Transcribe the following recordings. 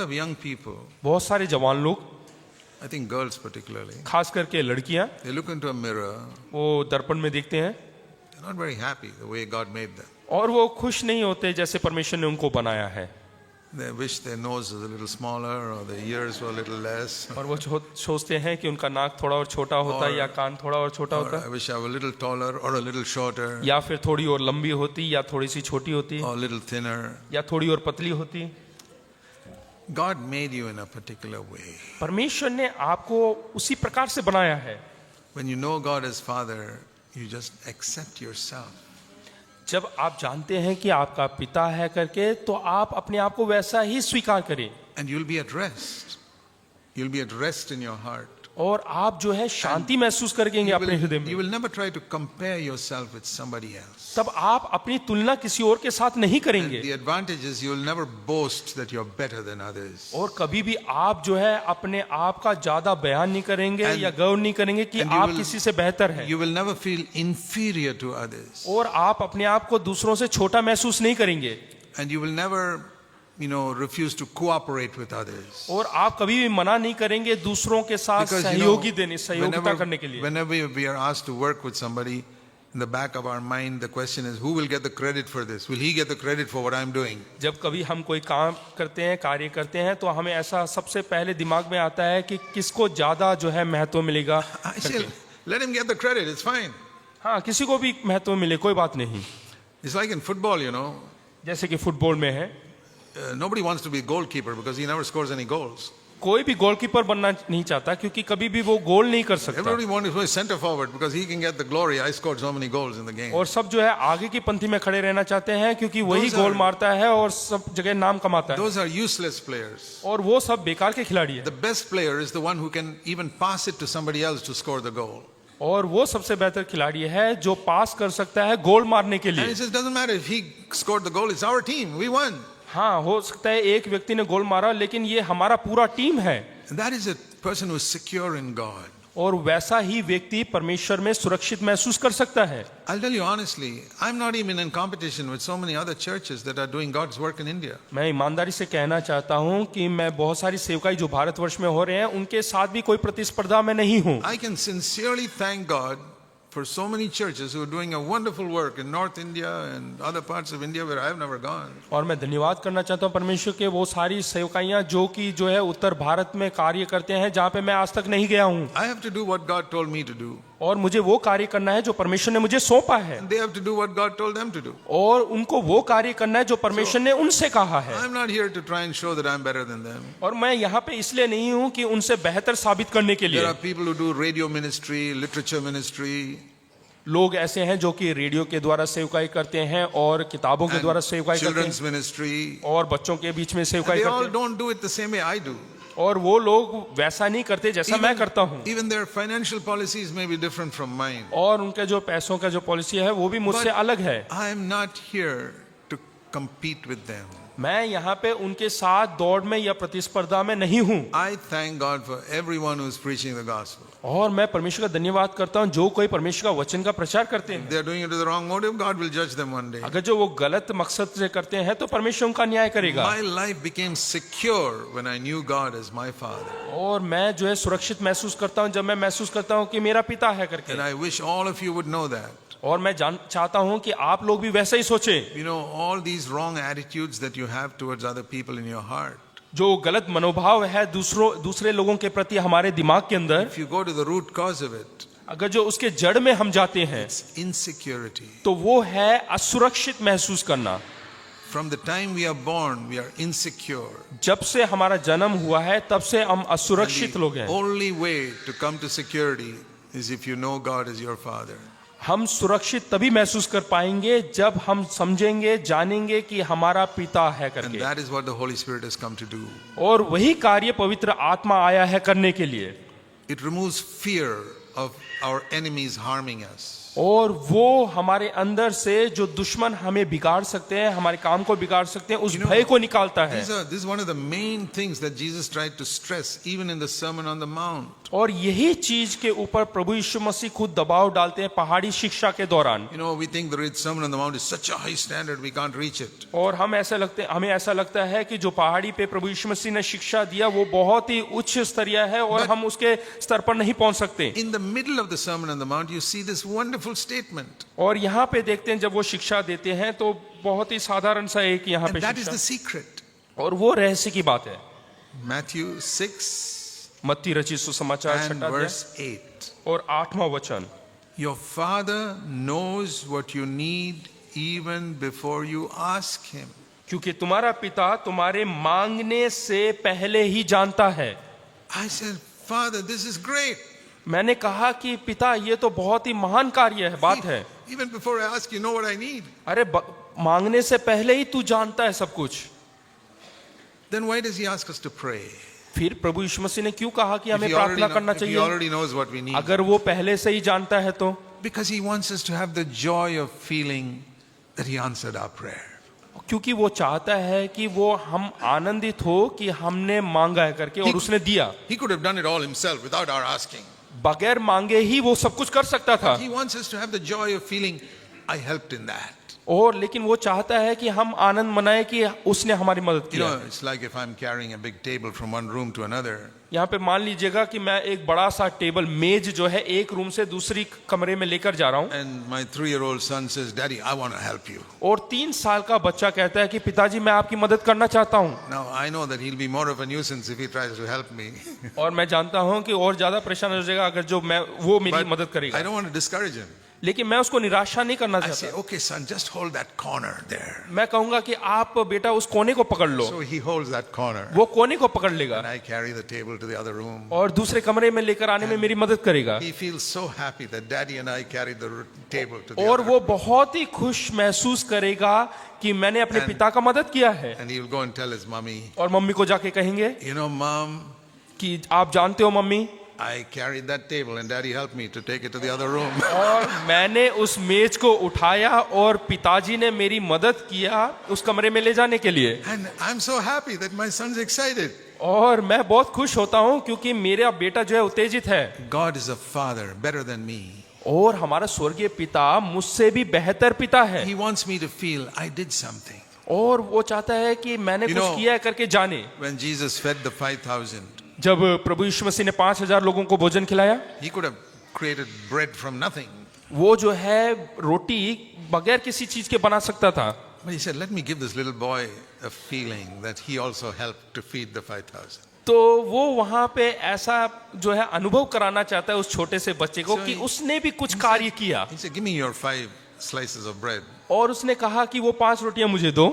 of young people, बहुत सारे जवान लोग, I think girls particularly, खास करके लड़कियां, they look into a mirror, वो दर्पण में देखते हैं they're not very happy the way God made them. और वो खुश नहीं होते जैसे परमेश्वर ने उनको बनाया है। They wish their nose was a little smaller or their ears were a little less. और वो सोचते हैं कि उनका नाक थोड़ा और छोटा होता या कान थोड़ा और छोटा Or होता I wish I were a little taller or a little shorter या फिर थोड़ी और लंबी होती या थोड़ी सी छोटी होती or a little thinner. या थोड़ी और पतली होती। God made you in a particular way. परमेश्वर ने आपको उसी प्रकार से बनाया है। When you know God as Father, you just accept yourself. जब आप जानते हैं कि आपका पिता है करके, तो आप अपने आप को वैसा ही स्वीकार करें And you'll be at rest. You'll be at rest in your heart. और आप जो है शांति महसूस करेंगे अपने हृदय You में। will never try to compare yourself with somebody else. तब आप अपनी तुलना किसी और के साथ नहीं And करेंगे the advantage is you'll never boast that you're better than others. और कभी भी आप जो है अपने आप का ज्यादा बयान नहीं करेंगे And- या गर्व नहीं करेंगे कि and you आप will- किसी से बेहतर हैं You will never feel inferior to others. और आप अपने आप को दूसरों से छोटा महसूस नहीं करेंगे And you will never, refuse to cooperate with others. और आप कभी भी मना नहीं करेंगे दूसरों के साथ Because, सहयोगिता करने के लिए। whenever we are asked to work with somebody, in the back of our mind, the question is, who will get the credit for this? Will he get the credit for what I'm doing? जब कभी हम कोई काम करते हैं, कार्य करते हैं, तो हमें ऐसा सबसे पहले दिमाग में आता है कि किसको ज्यादा जो है महत्व मिलेगा। I say, let him get the credit, it's fine. हाँ, किसी को भी महत्व मिले, कोई बात नहीं। It's like in football, जैसे कि फुटबॉल में है, nobody wants to be a goalkeeper because he never scores any goals. कोई भी गोलकीपर बनना नहीं चाहता क्योंकि कभी भी वो गोल नहीं कर सकता। Everybody wants to be center forward because he can get the glory. I scored so many goals in the game. और सब जो है आगे की पंक्ति में खड़े रहना चाहते हैं क्योंकि वही Those are- गोल मारता है और सब जगह नाम कमाता है। Those are useless players. और वो सब बेकार के खिलाड़ी है। The best player is the one who can even pass it to somebody else to score the goal. और वो सबसे बेहतर खिलाड़ी है जो पास कर सकता है गोल मारने के And लिए। it just doesn't matter if he scored the goal. It's our team. We won. हाँ, हो सकता है एक व्यक्ति ने गोल मारा, लेकिन ये हमारा पूरा टीम है। And that is a person who is secure in God. और वैसा ही व्यक्ति परमेश्वर में सुरक्षित महसूस कर सकता है। I'll tell you honestly, I'm not even in competition with so many other churches that are doing God's work in India. मैं ईमानदारी से कहना चाहता हूँ कि मैं बहुत सारी सेवकाई जो भारतवर्ष में हो रहे हैं उनके साथ भी कोई प्रतिस्पर्धा में नहीं हूँ। I can sincerely thank God for so many churches who are doing a wonderful work in North India and other parts of India where I've never gone. और मैं धन्यवाद करना चाहता हूँ परमेश्वर के वो सारी सेवकाइयाँ जो है उत्तर भारत में कार्य करते हैं जहाँ पे मैं आज तक नहीं गया हूँ। I have to do what God told me to do. और मुझे वो कार्य करना है जो परमेश्वर ने मुझे सौंपा है And they have to do what God told them to do. और उनको वो कार्य करना है जो परमेश्वर ने उनसे कहा है। I'm not here to try and show that I'm better than them. और मैं यहाँ पे इसलिए नहीं हूँ कि उनसे बेहतर साबित करने के There लिए। are people who do radio ministry, literature ministry. लोग ऐसे हैं जो कि रेडियो के द्वारा सेवकाई करते हैं और किताबों के द्वारा सेवकाई करते Children's हैं ministry. और बच्चों के बीच में सेवकाई They करते all हैं don't do it the same way I do. और वो लोग वैसा नहीं करते जैसा मैं करता हूँ। Even their financial policies may be different from mine. और उनके जो पैसों का जो पॉलिसी है वो भी मुझसे अलग है। I am not here to compete with them. मैं यहाँ पे उनके साथ दौड़ में या प्रतिस्पर्धा में नहीं हूँ। I thank God for everyone who is preaching the gospel. और मैं परमेश्वर का धन्यवाद करता हूँ जो कोई परमेश्वर का वचन का प्रचार करते If हैं। they are doing it with the wrong motive, God will judge them one day. अगर जो वो गलत मकसद से करते हैं तो परमेश्वर उनका न्याय करेगा। My life became secure when I knew God as my Father. और मैं जो है सुरक्षित महसूस करता हूँ जब मैं महसूस करता हूँ कि मेरा पिता है करके। And I wish all of you would know that. और मैं चाहता हूँ कि आप लोग भी वैसा ही सोचें। You know, all these wrong attitudes that you have towards other people in your heart. जो गलत मनोभाव है दूसरे लोगों के प्रति हमारे दिमाग के अंदर, If you go to the root cause of it, अगर जो उसके जड़ में हम जाते हैं it's insecurity. तो वो है असुरक्षित महसूस करना। From the time we are born, we are insecure. जब से हमारा जन्म हुआ है तब से हम असुरक्षित लोग The हैं। only way to come to security is if you know God as your Father. हम सुरक्षित तभी महसूस कर पाएंगे जब हम समझेंगे जानेंगे कि हमारा पिता है And करके। that is what the Holy Spirit has come to do. और वही कार्य पवित्र आत्मा आया है करने के लिए। It removes fear of our enemies harming us. और वो हमारे अंदर से जो दुश्मन हमें बिगाड़ सकते हैं, हमारे काम को बिगाड़ सकते हैं, उस भय को निकालता है। This is one of the main things that Jesus tried to stress even in the Sermon on the Mount. और यही चीज के ऊपर प्रभु यीशु मसीह खुद दबाव डालते हैं पहाड़ी शिक्षा के दौरान। You know, we think the Sermon on the Mount is such a high standard we can't reach it. और हमें ऐसा लगता है कि जो पहाड़ी पे प्रभु यीशु मसीह ने शिक्षा दिया वो बहुत ही उच्च स्तरीय है और हम उसके स्तर पर नहीं पहुंच सकते। In the middle of the Sermon on the Mount, you see this wonderful statement. और यहाँ पे देखते हैं जब वो शिक्षा देते हैं तो बहुत ही साधारण सा एक यहाँ And पे that is the शिक्षा, secret. और वो रहस्य की बात है। Matthew 6 मत्ती रचित सुसमाचार and 6 verse 8. और 8वां वचन। Your Father knows what you need even before you ask Him. क्योंकि तुम्हारा पिता तुम्हारे मांगने से पहले ही जानता है। I said, Father, this is great. मैंने कहा कि पिता ये तो बहुत ही महान कार्य है, बात है। Even before I ask, you know what I need. अरे मांगने से पहले ही तू जानता है सब कुछ। Then why does He ask us to pray? फिर प्रभु यीशु मसीह ने क्यों कहा कि If हमें he already प्रार्थना know- करना if he चाहिए? already knows what we need. अगर वो पहले से ही जानता है तो Because He wants us to have the joy of feeling that He answered our prayer. क्योंकि वो चाहता है कि वो हम आनंदित हो कि हमने मांगा है करके और उसने दिया। He could have done it all Himself without our asking. बगैर मांगे ही वो सब कुछ कर सकता था, He wants us to have the joy of feeling, I helped in that. और लेकिन वो चाहता है कि हम आनंद मनाए कि उसने हमारी मदद You किया। know, it's like if I'm carrying a big table from one room to another. यहाँ पे मान लीजिएगा कि मैं एक बड़ा सा टेबल मेज जो है एक रूम से दूसरी कमरे में लेकर जा रहा हूँ, And my 3-year-old son says, Daddy, I want to help you. और 3 साल का बच्चा कहता है कि पिताजी मैं आपकी मदद करना चाहता हूँ। Now, I know that he'll be more of a nuisance if he tries to help me. और मैं जानता हूँ कि और ज्यादा परेशान हो जाएगा अगर जो वो मेरी But मदद I करेगा, don't want to discourage him. लेकिन मैं उसको निराशा नहीं करना I say, चाहता। okay, son, just hold that corner there. मैं कहूंगा कि आप बेटा उस कोने को पकड़ लो, So he holds that corner. वो कोने को पकड़ लेगा And I carry the table to the other room. और दूसरे कमरे में लेकर आने में मेरी मदद करेगा। He feels so happy that Daddy and I carried the table to the और other वो room. बहुत ही खुश महसूस करेगा कि मैंने अपने पिता का मदद किया है। And he'll go and tell his mommy, और मम्मी को जाके कहेंगे you know, Mom, कि आप जानते हो mummy, I carried that table and Daddy helped me to take it to the other room. और मैंने उस मेज को उठाया और पिताजी ने मेरी मदद किया उस कमरे में ले जाने के लिए। And I'm so happy that my son's excited. और मैं बहुत खुश होता हूँ क्योंकि मेरा बेटा जो है उत्तेजित है। God is a father better than me. और हमारा स्वर्गीय पिता मुझसे भी बेहतर पिता है, He wants me to feel I did something. और वो चाहता है कि मैंने You कुछ know- किया है करके जाने। When Jesus fed the 5,000, जब प्रभु यीशु मसीह ने 5,000 लोगों को भोजन खिलाया, he could have created bread from nothing. वो जो है रोटी बगैर किसी चीज के बना सकता था, But he said, let me give this little boy a feeling that he also helped to feed the 5,000. तो वो वहां पे ऐसा जो है अनुभव कराना चाहता है उस छोटे से बच्चे को So कि he- उसने भी कुछ कार्य किया। He said, give me your 5 slices of bread. और उसने कहा कि वो 5 रोटियां मुझे दो,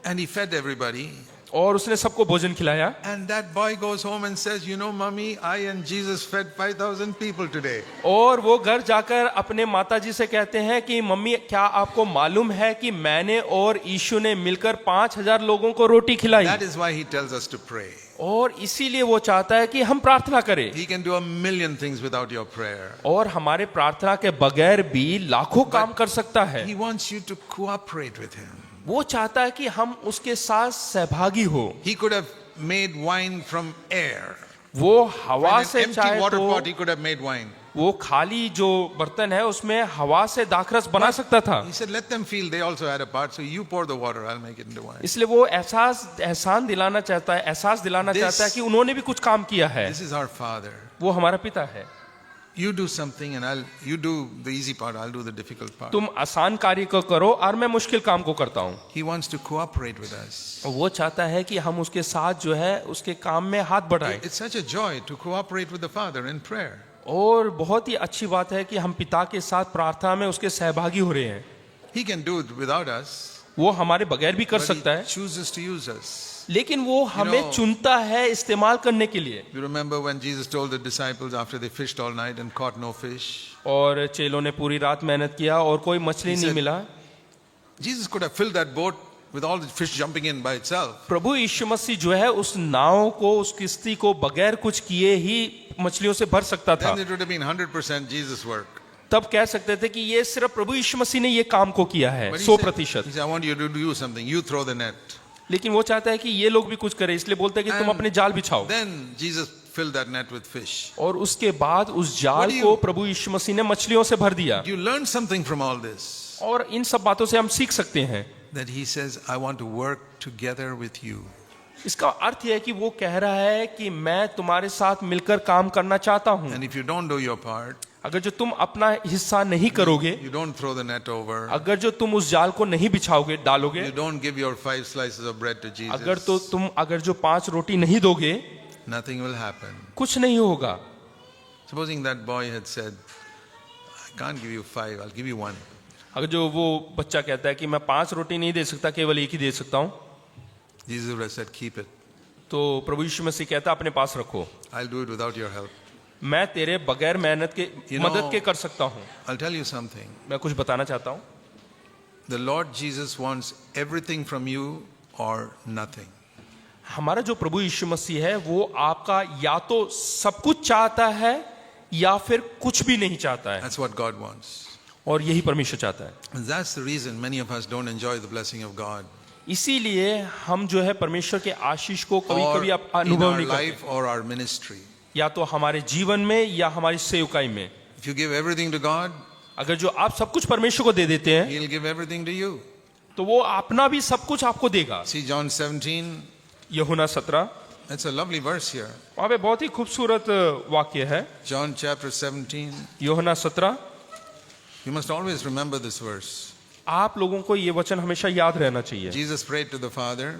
And he fed everybody. और उसने सबको भोजन खिलाया। And that boy goes home and says, you know, Mommy, I and Jesus fed 5,000 people today. और वो घर जाकर अपने माताजी से कहते हैं कि मम्मी क्या आपको मालूम है कि मैंने और यीशु ने मिलकर 5,000 लोगों को रोटी खिलाई। That is why he tells us to pray. और इसीलिए वो चाहता है कि हम प्रार्थना करें, He can do a million things without your prayer. और हमारे प्रार्थना के बगैर भी लाखों काम कर सकता है। He wants you to cooperate with him. वो चाहता है कि हम उसके साथ सहभागी हो। He could have made wine from air. वो हवा From an से empty चाहे water तो pot, he could have made wine. वो खाली जो बर्तन है उसमें हवा से दाखरस बना सकता था। He said, let them feel they also had a part, so you pour the water, I'll make it into wine. इसलिए वो एहसास दिलाना चाहता है कि उन्होंने भी कुछ काम किया है। This is our Father. वो हमारा पिता है। You do something and you do the easy part, I'll do the difficult part. तुम आसान कार्य को करो और मैं मुश्किल काम को करता हूँ। He wants to cooperate with us. वो चाहता है कि हम उसके साथ जो है उसके काम में हाथ बढ़ाएं। It's such a joy to cooperate with the Father in prayer. और बहुत ही अच्छी बात है कि हम पिता के साथ प्रार्थना में उसके सहभागी हो रहे हैं। He can do it without us, वो हमारे बगैर भी कर but सकता he है, chooses to use us. लेकिन वो हमें know- चुनता है इस्तेमाल करने के लिए। You remember when Jesus told the disciples after they fished all night and caught no fish? और चेलों ने पूरी रात मेहनत किया और कोई मछली He नहीं said- मिला। Jesus could have filled that boat with all the fish jumping in by itself. प्रभु यीशु मसीह जो है उस नाव को, उस किश्ती को बगैर कुछ किए ही मछलियों से भर सकता था। Then it would have been 100% Jesus' work. तब कह सकते थे कि ये सिर्फ प्रभु यीशु मसीह ने ये काम को किया है But he 100%। said, I want you to do something. You throw the net. लेकिन वो चाहता है कि ये लोग भी कुछ करें, इसलिए बोलता है कि तुम And अपने जाल बिछाओ। Then Jesus filled that net with fish. और उसके बाद उस जाल What do you- को प्रभु यीशु मसीह ने मछलियों से भर दिया। You learn something from all this. और इन सब बातों से हम सीख सकते हैं। That he says, I want to work together with you. इसका अर्थ यह है कि वो कह रहा है कि मैं तुम्हारे साथ मिलकर काम करना चाहता हूं। And if you don't do your part, अगर जो तुम अपना हिस्सा नहीं करोगे, you don't throw the net over, अगर जो तुम उस जाल को नहीं बिछाओगे, डालोगे, you don't give your 5 slices of bread to अगर तो Jesus, तुम अगर जो 5 रोटी नहीं दोगे, nothing will happen. कुछ नहीं होगा। Supposing that boy had said, I can't give you 5, I'll give you 1. अगर जो वो बच्चा कहता है कि मैं 5 रोटी नहीं दे सकता, केवल एक ही दे सकता हूं, Jesus would have said, keep it. तो प्रभु यीशु मसीह कहता अपने पास रखो, I'll do it without your help. मैं तेरे बगैर मेहनत के You know- मदद के कर सकता हूं। I'll tell you something. मैं कुछ बताना चाहता हूं। The Lord Jesus wants everything from you or nothing. हमारा जो प्रभु यीशु मसीह है वो आपका या तो सब कुछ चाहता है या फिर कुछ भी नहीं चाहता है, That's what God wants. और यही परमेश्वर चाहता है। And that's the reason many of us don't enjoy the blessing of God. इसीलिए हम जो है परमेश्वर के आशीष को कभी Or कभी in अनुभव our नहीं करते, life or our ministry. या तो हमारे जीवन में या हमारी सेवकाई में। If you give everything to God, अगर जो आप सब कुछ परमेश्वर को दे देते हैं, He'll give everything to you. तो वो अपना भी सब कुछ आपको देगा। See John 17, यूहन्ना 17, that's a lovely verse here. वहां पे बहुत ही खूबसूरत वाक्य है। John chapter 17. यूहन्ना 17, You must always remember this verse. आप लोगों को ये वचन हमेशा याद रहना चाहिए। Jesus prayed to the Father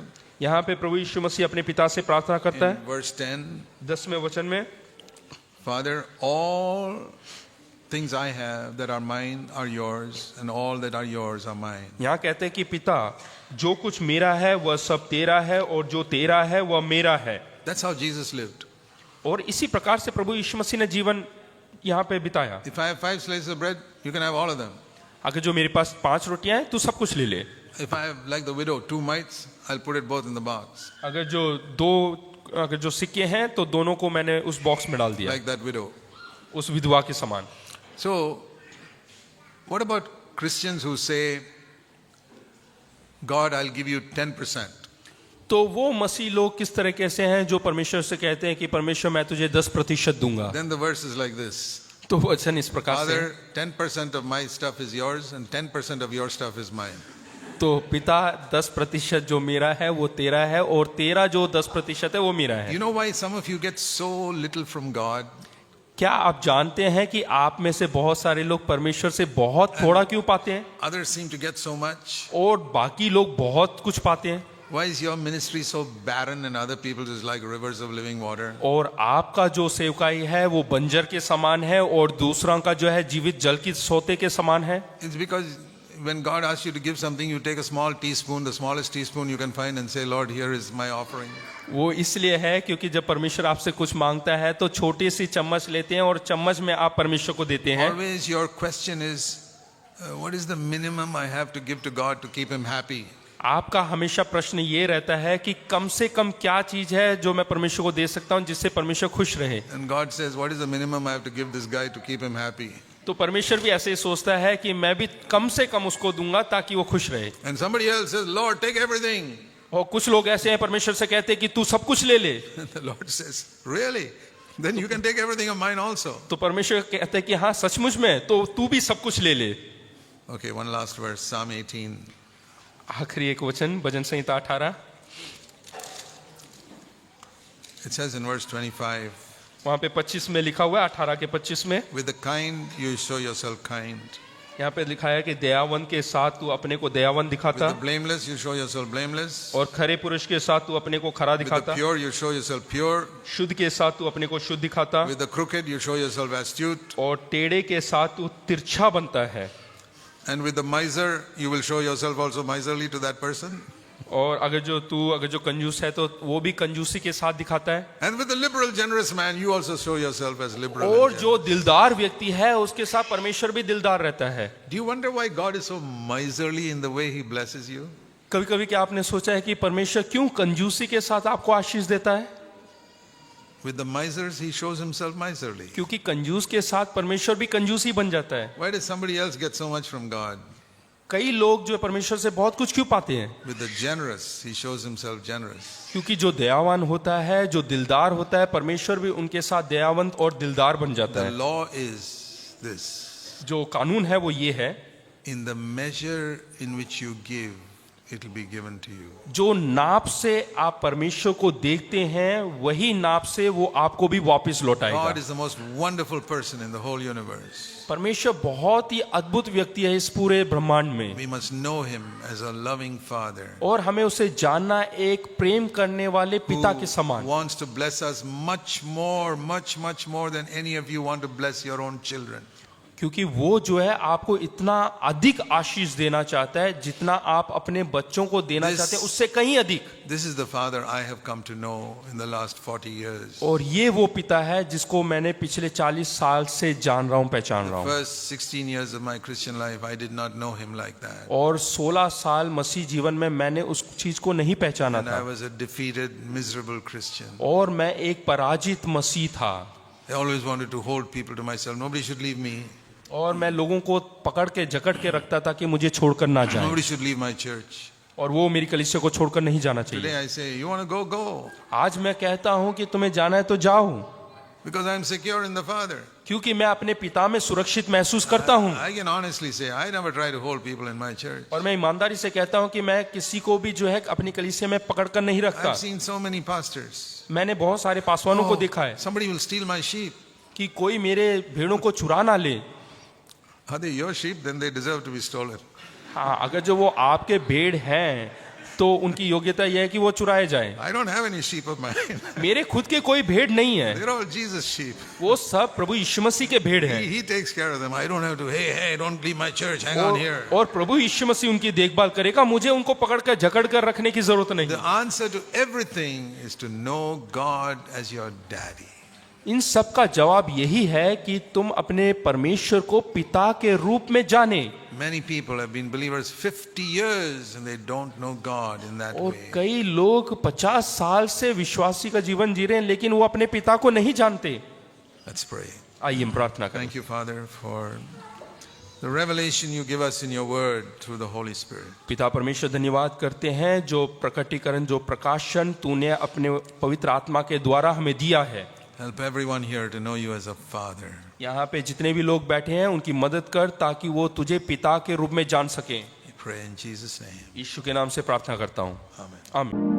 यहाँ पे प्रभु यीशु मसीह अपने पिता से प्रार्थना करता in है verse 10. 10वें वचन में, Father, all things I have that are mine are yours, and all that are yours are mine. यहाँ कहते हैं कि पिता, जो कुछ मेरा है वह सब तेरा है और जो तेरा है वह मेरा है। That's how Jesus lived. और इसी प्रकार से प्रभु यीशु मसीह ने जीवन यहाँ पे बिताया। If I have 5 slices of bread, you can have all of them. अगर जो मेरे पास 5 रोटियां हैं, तू सब कुछ ले ले। If I have, like the widow, 2 mites, I'll put it both in the box, अगर जो सिक्के हैं तो दोनों को मैंने उस बॉक्स में डाल दिया, like that widow. उस विधवा के समान। So, what about Christians who say, God, I'll give you 10%? तो वो मसीह लोग किस तरह कैसे हैं जो परमेश्वर से कहते हैं कि परमेश्वर मैं तुझे 10% दूंगा। Then the verse is like this. तो वचन इस प्रकार से, Father, 10% of my stuff is yours, and 10% of your stuff is mine. तो पिता 10% जो मेरा है वो तेरा है और तेरा जो 10% है वो मेरा है। You know why some of you get so little from God? क्या आप जानते हैं कि आप में से बहुत सारे लोग परमेश्वर से बहुत थोड़ा क्यों पाते हैं Others seem to get so much. और बाकी लोग बहुत कुछ पाते हैं? Why is your ministry so barren and other people's is like rivers of living water? और आपका जो सेवकाई है वो बंजर के समान है और दूसरा का जो है जीवित जल की सोते के समान है। It's because when God asks you to give something, you take a small teaspoon, the smallest teaspoon you can find, and say, Lord, here is my offering. वो इसलिए है क्योंकि जब परमेश्वर आपसे कुछ मांगता है तो छोटी सी चम्मच लेते हैं और चम्मच में आप परमेश्वर को देते हैं। Always your question is, what is the minimum I have to give to God to keep Him happy? आपका हमेशा प्रश्न ये रहता है कि कम से कम क्या चीज है जो मैं परमेश्वर को दे सकता हूँ जिससे परमेश्वर खुश रहे। And God says, what is the minimum I have to give this guy to keep him happy? तो परमेश्वर भी ऐसे ही सोचता है कि मैं भी कम से कम उसको दूंगा ताकि वो खुश रहे। And somebody else says, Lord, take everything. और कुछ लोग ऐसे हैं परमेश्वर से कहते हैं कि तू सब कुछ ले ले। And the Lord says, really? Then you can take everything of mine also. तो परमेश्वर कहते हैं कि हाँ सचमुच में, तो तू भी सब कुछ ले ले। Okay, one last verse, Psalm 18. आखिरी एक वचन, भजन संहिता 18, It says in verse 25, वहां पे 25 में लिखा हुआ है, 18 के 25 में with the kind you show yourself kind. यहाँ पे लिखा है कि दयावन के साथ तू अपने को दयावन With दिखाता, the blameless you show yourself blameless. और खरे पुरुष के साथ तू अपने को खरा With the दिखाता, pure you show yourself pure. शुद्ध के साथ तू अपने को शुद्ध दिखाता, With the crooked you show yourself astute. और टेढ़े के साथ तू तिरछा बनता है। And with the miser you will show yourself also miserly to that person. और अगर जो कंजूस है तो वो भी कंजूसी के साथ दिखाता है। And with the liberal generous man you also show yourself as liberal. और and जो generous. दिलदार व्यक्ति है उसके साथ परमेश्वर भी दिलदार रहता है। Do you wonder why God is so miserly in the way he blesses you? कभी कभी क्या आपने सोचा है कि परमेश्वर क्यों कंजूसी के साथ आपको आशीष देता है? With the misers, he shows himself miserly. क्योंकि कंजूस के साथ परमेश्वर भी कंजूस ही बन जाता है। Why does somebody else get so much from God? कई लोग जो है परमेश्वर से बहुत कुछ क्यों पाते हैं? With the generous, he shows himself generous. क्योंकि जो दयावान होता है, जो दिलदार होता है, परमेश्वर भी उनके साथ दयावंत और दिलदार बन जाता The है। law is this. जो कानून है वो ये है, In the measure in which you give, it will be given to you. जो नाप से आप परमेश्वर को देखते हैं वही नाप से वो आपको भी वापस लौटाएगा। God is the most wonderful person in the whole universe. परमेश्वर बहुत ही अद्भुत व्यक्ति है इस पूरे ब्रह्मांड में, We must know him as a loving father और हमें उसे जानना एक प्रेम करने वाले पिता के who समान, wants to bless us much more than any of you want to bless your own children. क्योंकि वो जो है आपको इतना अधिक आशीष देना चाहता है जितना आप अपने बच्चों को देना चाहते हैं, उससे कहीं अधिक। This is the father I have come to know in the last 40 years. और ये वो पिता है जिसको मैंने पिछले 40 साल से जान रहा हूँ, पहचान रहा हूँ। First 16 years of my Christian life, I did not know him like that. और 16 साल मसीह जीवन में मैंने उस चीज को नहीं पहचाना And I था, was a defeated, miserable Christian. और मैं एक पराजित मसीह था, I always wanted to hold people to myself. Nobody should leave me. और मैं लोगों को पकड़ के जकड़ के रखता था कि मुझे छोड़कर ना जाए, Nobody should leave my church. और वो मेरी कलीसिया को छोड़कर नहीं जाना चाहिए। Today I say, you want to go, go. आज मैं कहता हूँ कि तुम्हें जाना है तो जाओ, Because I am secure in the Father. क्योंकि मैं अपने पिता में सुरक्षित महसूस करता हूँ। I can honestly say, I never try to hold people in my church. और मैं ईमानदारी से कहता हूँ कि मैं किसी को भी जो है अपनी कलीसिया में पकड़ कर नहीं रखता। I've seen so many pastors. मैंने बहुत सारे पासवानों को देखा है Somebody will steal my sheep. कि कोई मेरे भेड़ों को चुरा ना ले। Are they your sheep? Then they deserve to be stolen. हाँ, अगर जो वो आपके भेड़ हैं तो उनकी योग्यता यह है कि वो चुराए जाएं। I don't have any sheep of mine. मेरे खुद के कोई भेड़ नहीं है, They're all Jesus sheep. वो सब प्रभु यीशु मसीह के भेड़ हैं। He takes care of them. I don't have to, hey, don't leave my church. Hang on here. और प्रभु यीशु मसीह उनकी देखभाल करेगा, मुझे उनको पकड़ कर जकड़ कर रखने की जरूरत नहीं। The answer to everything is to know God as your daddy. इन सब का जवाब यही है कि तुम अपने परमेश्वर को पिता के रूप में जाने। Many people have been believers 50 years and they don't know God in that और way. कई लोग 50 साल से विश्वासी का जीवन जी रहे हैं लेकिन वो अपने पिता को नहीं जानते। Let's pray. आइए हम प्रार्थना करें। Thank you, Father, for the revelation you give us in your word through the Holy Spirit. पिता परमेश्वर, धन्यवाद करते हैं जो प्रकटीकरण, जो प्रकाशन तूने अपने पवित्र आत्मा के द्वारा हमें दिया है। Help everyone here to know you as a father. यहाँ पे जितने भी लोग बैठे हैं उनकी मदद कर ताकि वो तुझे पिता के रूप में जान सकें। We pray in Jesus' name. यीशु के नाम से प्रार्थना करता हूँ, Amen. आमीन।